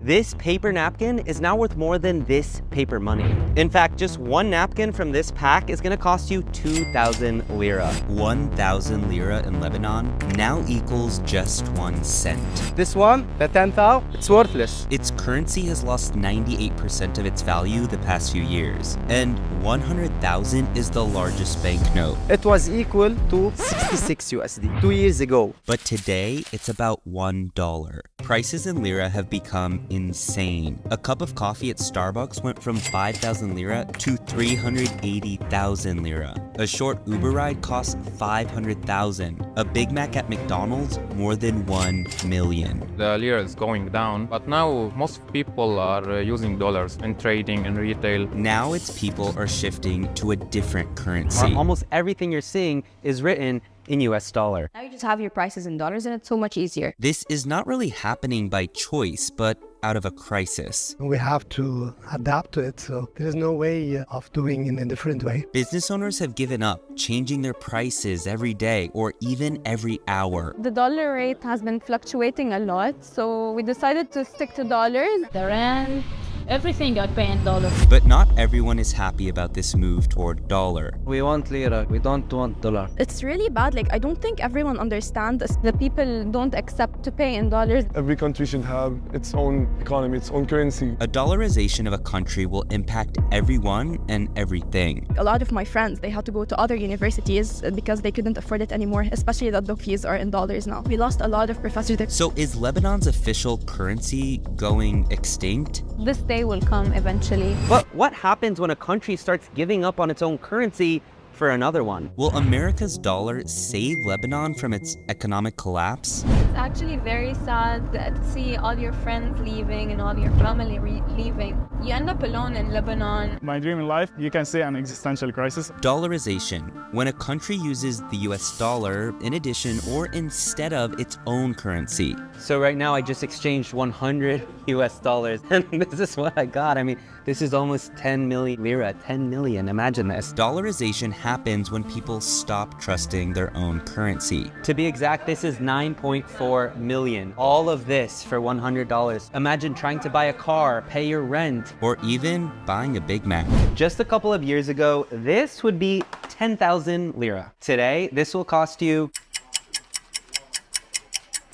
This paper napkin is now worth more than this paper money. In fact, just one napkin from this pack is gonna cost you 2,000 lira. 1,000 lira in Lebanon now equals just 1 cent. This one, the 10,000, it's worthless. Its currency has lost 98% of its value the past few years, and 100,000 is the largest banknote. It was equal to 66 USD 2 years ago. But today, it's about $1. Prices in lira have become insane. A cup of coffee at Starbucks went from 5,000 lira to 380,000 lira. A short Uber ride costs 500,000. A Big Mac at McDonald's, more than 1 million. The lira is going down, but now most people are using dollars in trading and retail. Now its people are shifting to a different currency. Almost everything you're seeing is written in US dollar. Now you just have your prices in dollars and it's so much easier. This is not really happening by choice, but out of a crisis. We have to adapt to it, so there is no way of doing it in a different way. Business owners have given up, changing their prices every day or even every hour. The dollar rate has been fluctuating a lot, so we decided to stick to dollars. The rent, everything I pay in dollars. But not everyone is happy about this move toward dollar. We want lira, we don't want dollar. It's really bad. Like, I don't think everyone understands this. The people don't accept to pay in dollars. Every country should have its own economy, its own currency. A dollarization of a country will impact everyone and everything. A lot of my friends, they had to go to other universities because they couldn't afford it anymore, especially that the fees are in dollars now. We lost a lot of professors. So is Lebanon's official currency going extinct? This day will come eventually. But what happens when a country starts giving up on its own currency for another one? Will America's dollar save Lebanon from its economic collapse? It's actually very sad to see all your friends leaving and all your family leaving. You end up alone in Lebanon. My dream in life, you can say an existential crisis. Dollarization, when a country uses the US dollar in addition or instead of its own currency. So right now I just exchanged 100 US dollars and this is what I got. I mean, this is almost 10 million lira, 10 million, imagine this. Dollarization happens when people stop trusting their own currency. To be exact, this is 9.4 million. All of this for $100. Imagine trying to buy a car, pay your rent, or even buying a Big Mac. Just a couple of years ago, this would be 10,000 lira. Today, this will cost you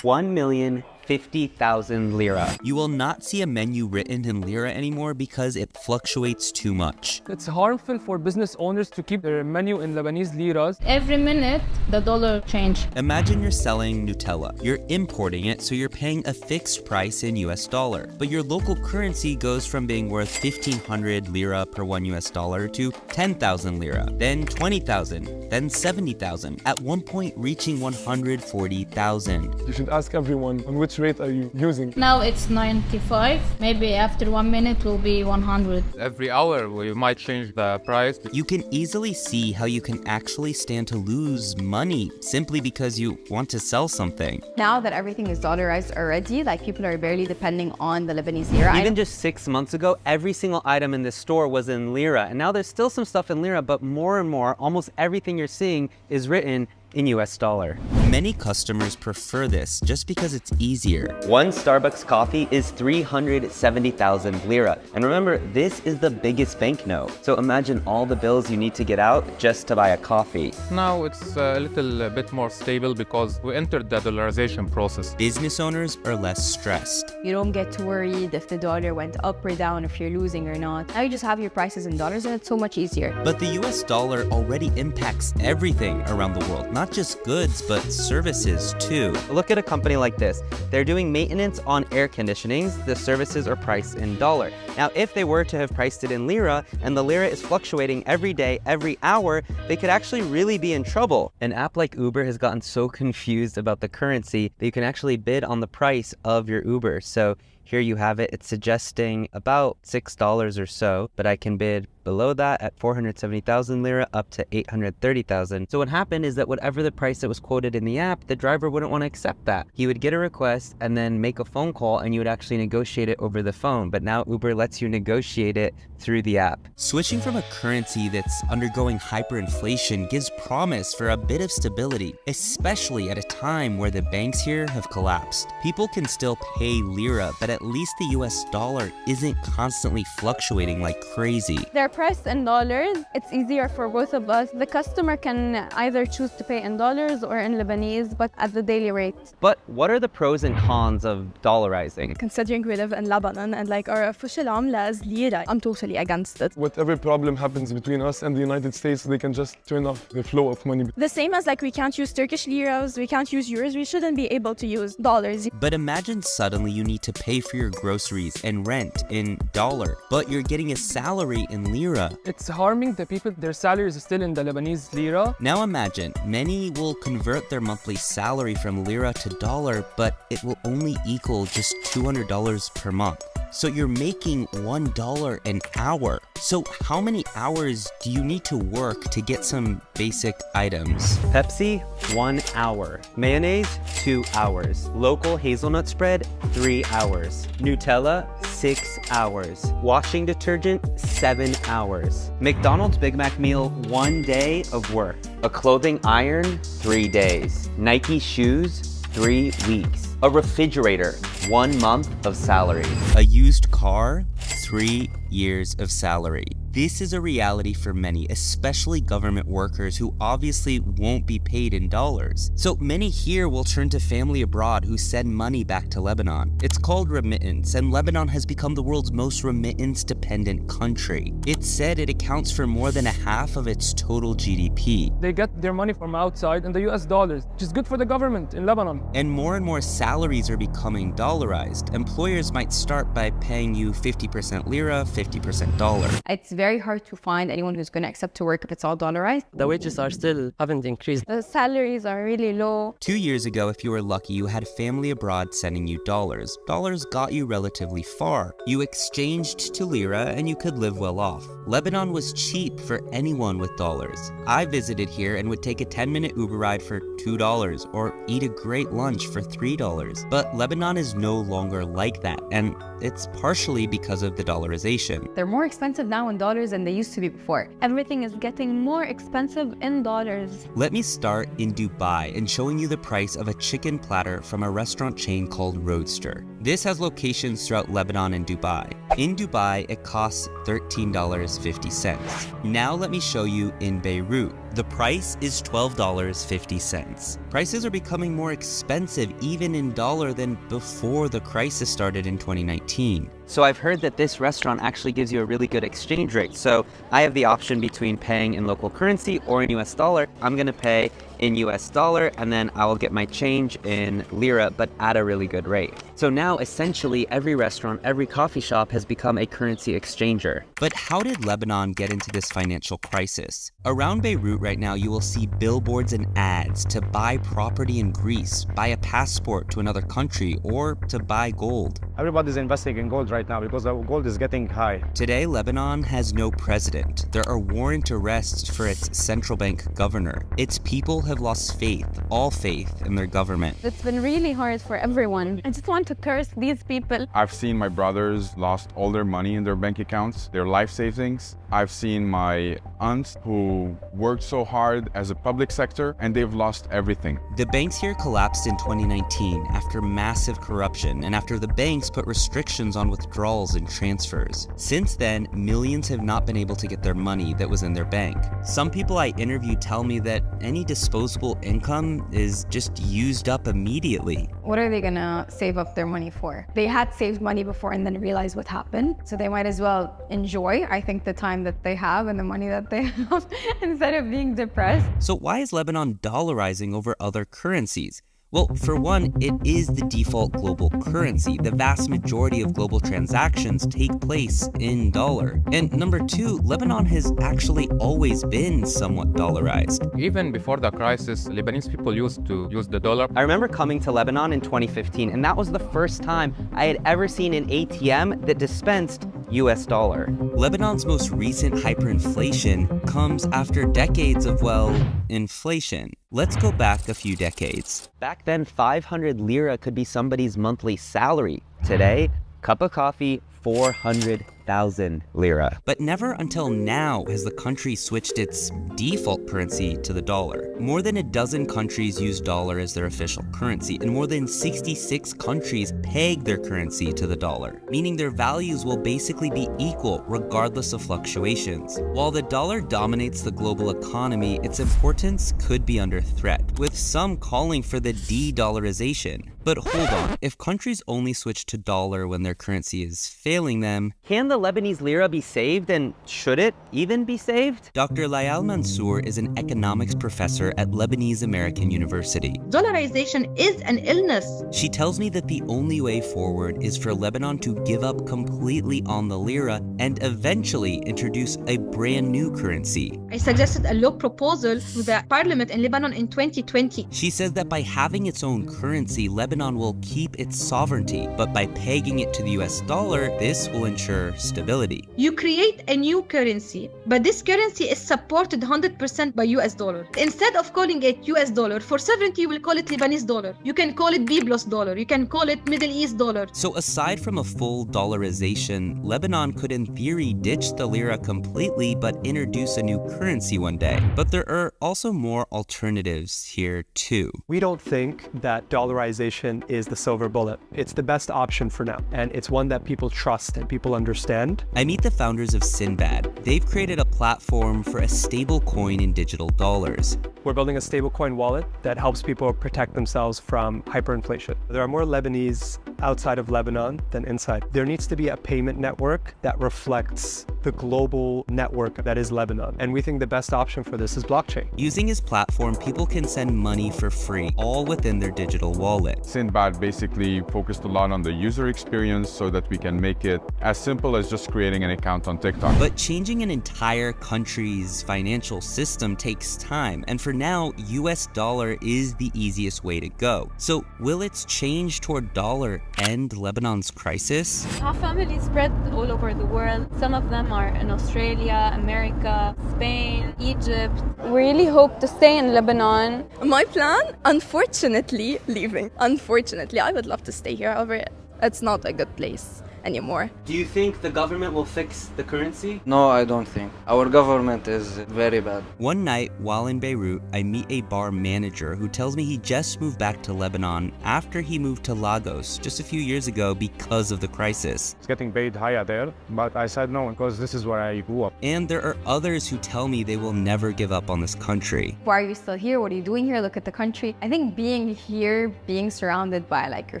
1,050,000 lira. You will not see a menu written in lira anymore because it fluctuates too much. It's harmful for business owners to keep their menu in Lebanese liras. Every minute, the dollar change. Imagine you're selling Nutella. You're importing it, so you're paying a fixed price in US dollar. But your local currency goes from being worth 1,500 lira per $1 to 10,000 lira, then 20,000, then 70,000, at one point reaching 140,000. You should ask everyone on which rate are you using. Now it's 95. Maybe after 1 minute will be 100. Every hour we might change the price. You can easily see how you can actually stand to lose money simply because you want to sell something. Now that everything is dollarized already, like people are barely depending on the Lebanese lira. Even just 6 months ago, every single item in this store was in lira. And now there's still some stuff in lira, but more and more, almost everything you're seeing is written in US dollar. Many customers prefer this just because it's easier. One Starbucks coffee is 370,000 lira. And remember, this is the biggest banknote. So imagine all the bills you need to get out just to buy a coffee. Now it's a little bit more stable because we entered the dollarization process. Business owners are less stressed. You don't get worried if the dollar went up or down, if you're losing or not. Now you just have your prices in dollars and it's so much easier. But the US dollar already impacts everything around the world, not just goods, but services too. Look at a company like this. They're doing maintenance on air conditionings. The services are priced in dollar. Now, if they were to have priced it in lira and the lira is fluctuating every day, every hour, they could actually really be in trouble. An app like Uber has gotten so confused about the currency that you can actually bid on the price of your Uber. So here you have it. It's suggesting about $6 or so, but I can bid below that at 470,000 lira up to 830,000. So what happened is that whatever the price that was quoted in the app, the driver wouldn't want to accept that. He would get a request and then make a phone call, and you would actually negotiate it over the phone. But now Uber lets you negotiate it through the app. Switching from a currency that's undergoing hyperinflation gives promise for a bit of stability, especially at a time where the banks here have collapsed. People can still pay lira, but at least the US dollar isn't constantly fluctuating like crazy. They're priced in dollars. It's easier for both of us. The customer can either choose to pay in dollars or in Lebanese, but at the daily rate. But what are the pros and cons of dollarizing? Considering we live in Lebanon and like our official amla is Lira, I'm totally against it. Whatever problem happens between us and the United States, they can just turn off the flow of money. The same as like we can't use Turkish liras, we can't use euros, we shouldn't be able to use dollars. But imagine suddenly you need to pay for your groceries and rent in dollar, but you're getting a salary in lira. It's harming the people, their salaries are still in the Lebanese lira. Now imagine, many will convert their monthly salary from lira to dollar, but it will only equal just $200 per month. So you're making $1 an hour. So how many hours do you need to work to get some basic items? Pepsi, 1 hour. Mayonnaise, 2 hours. Local hazelnut spread, 3 hours. Nutella, 6 hours. Washing detergent, 7 hours. McDonald's Big Mac meal, 1 day of work. A clothing iron, 3 days. Nike shoes, 3 weeks. A refrigerator, 1 month of salary. A used car, 3 years of salary. This is a reality for many, especially government workers who obviously won't be paid in dollars. So many here will turn to family abroad who send money back to Lebanon. It's called remittance, and Lebanon has become the world's most remittance-dependent country. It's said it accounts for more than a half of its total GDP. They get their money from outside in the US dollars, which is good for the government in Lebanon. And more salaries are becoming dollarized. Employers might start by paying you 50% lira, 50% dollar. It's very hard to find anyone who's going to accept to work if it's all dollarized. The wages are still haven't increased. The salaries are really low. 2 years ago, if you were lucky, you had family abroad sending you dollars. Dollars got you relatively far. You exchanged to lira and you could live well off. Lebanon was cheap for anyone with dollars. I visited here and would take a 10-minute Uber ride for $2 or eat a great lunch for $3. But Lebanon is no longer like that, and it's partially because of the dollarization. They're more expensive now in dollars than they used to be before. Everything is getting more expensive in dollars. Let me start in Dubai and showing you the price of a chicken platter from a restaurant chain called Roadster. This has locations throughout Lebanon and Dubai. In Dubai, it costs $13.50. Now let me show you in Beirut. The price is $12.50. Prices are becoming more expensive even in dollar than before the crisis started in 2019. So I've heard that this restaurant actually gives you a really good exchange rate. So I have the option between paying in local currency or in US dollar. I'm gonna pay in US dollar and then I will get my change in lira, but at a really good rate. So now essentially every restaurant, every coffee shop has become a currency exchanger. But how did Lebanon get into this financial crisis? Around Beirut right now, you will see billboards and ads to buy property in Greece, buy a passport to another country, or to buy gold. Everybody's investing in gold right now because the gold is getting high. Today, Lebanon has no president. There are warrant arrests for its central bank governor. Its people have lost faith, all faith in their government. It's been really hard for everyone. I just want to curse these people. I've seen my brothers lost all their money in their bank accounts, their life savings. I've seen my aunts who worked so hard as a public sector and they've lost everything. The banks here collapsed in 2019 after massive corruption and after the banks put restrictions on withdrawals and transfers. Since then, millions have not been able to get their money that was in their bank. Some people I interviewed tell me that any disposable income is just used up immediately. What are they gonna save up their money for? They had saved money before and then realized what happened. So they might as well enjoy, I think, the time that they have and the money that they have instead of being depressed. So why is Lebanon dollarizing over other currencies? Well, for one, it is the default global currency. The vast majority of global transactions take place in dollar. And number two, Lebanon has actually always been somewhat dollarized. Even before the crisis, Lebanese people used to use the dollar. I remember coming to Lebanon in 2015, and that was the first time I had ever seen an ATM that dispensed US dollar. Lebanon's most recent hyperinflation comes after decades of, well, inflation. Let's go back a few decades. Back then, 500 lira could be somebody's monthly salary. Today, cup of coffee, 400,000 lira. But never until now has the country switched its default currency to the dollar. More than a dozen countries use dollar as their official currency, and more than 66 countries peg their currency to the dollar, meaning their values will basically be equal regardless of fluctuations. While the dollar dominates the global economy, its importance could be under threat, with some calling for the de-dollarization. But hold on, if countries only switch to dollar when their currency is failing them, can the Lebanese lira be saved, and should it even be saved? Dr. Layal Mansour is an economics professor at Lebanese American University. Dollarization is an illness. She tells me that the only way forward is for Lebanon to give up completely on the lira and eventually introduce a brand new currency. I suggested a law proposal to the parliament in Lebanon in 2020. She says that by having its own currency, Lebanon will keep its sovereignty, but by pegging it to the US dollar, this will ensure stability. You create a new currency, but this currency is supported 100% by US dollar. Instead of calling it US dollar, for sovereignty you will call it Lebanese dollar. You can call it Byblos dollar. You can call it Middle East dollar. So aside from a full dollarization, Lebanon could in theory ditch the lira completely but introduce a new currency one day. But there are also more alternatives here too. We don't think that dollarization is the silver bullet. It's the best option for now, and it's one that people trust and people understand. I meet the founders of Sinbad. They've created a platform for a stable coin in digital dollars. We're building a stablecoin wallet that helps people protect themselves from hyperinflation. There are more Lebanese outside of Lebanon than inside. There needs to be a payment network that reflects the global network that is Lebanon. And we think the best option for this is blockchain. Using his platform, people can send money for free, all within their digital wallet. Sinbad basically focused a lot on the user experience so that we can make it as simple as just creating an account on TikTok. But changing an entire country's financial system takes time, and for now, US dollar is the easiest way to go. So will its change toward dollar end Lebanon's crisis? Our families spread all over the world. Some of them are in Australia, America, Spain, Egypt. We really hope to stay in Lebanon. My plan, unfortunately, leaving. Unfortunately, I would love to stay here, however, it's not a good place anymore. Do you think the government will fix the currency? No, I don't think. Our government is very bad. One night, while in Beirut, I meet a bar manager who tells me he just moved back to Lebanon after he moved to Lagos just a few years ago because of the crisis. It's getting paid higher there, but I said no because this is where I grew up. And there are others who tell me they will never give up on this country. Why are you still here? What are you doing here? Look at the country. I think being here, being surrounded by like your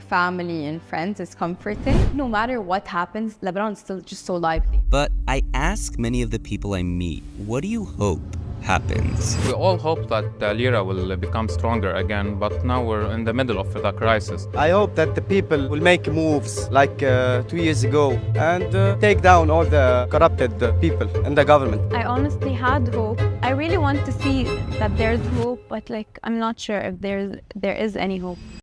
family and friends is comforting. No matter what happens, Lebanon is still just so lively. But I ask many of the people I meet, what do you hope happens? We all hope that the lira will become stronger again, but now we're in the middle of the crisis. I hope that the people will make moves like 2 years ago and take down all the corrupted people in the government. I honestly had hope. I really want to see that there's hope, but I'm not sure if there is any hope.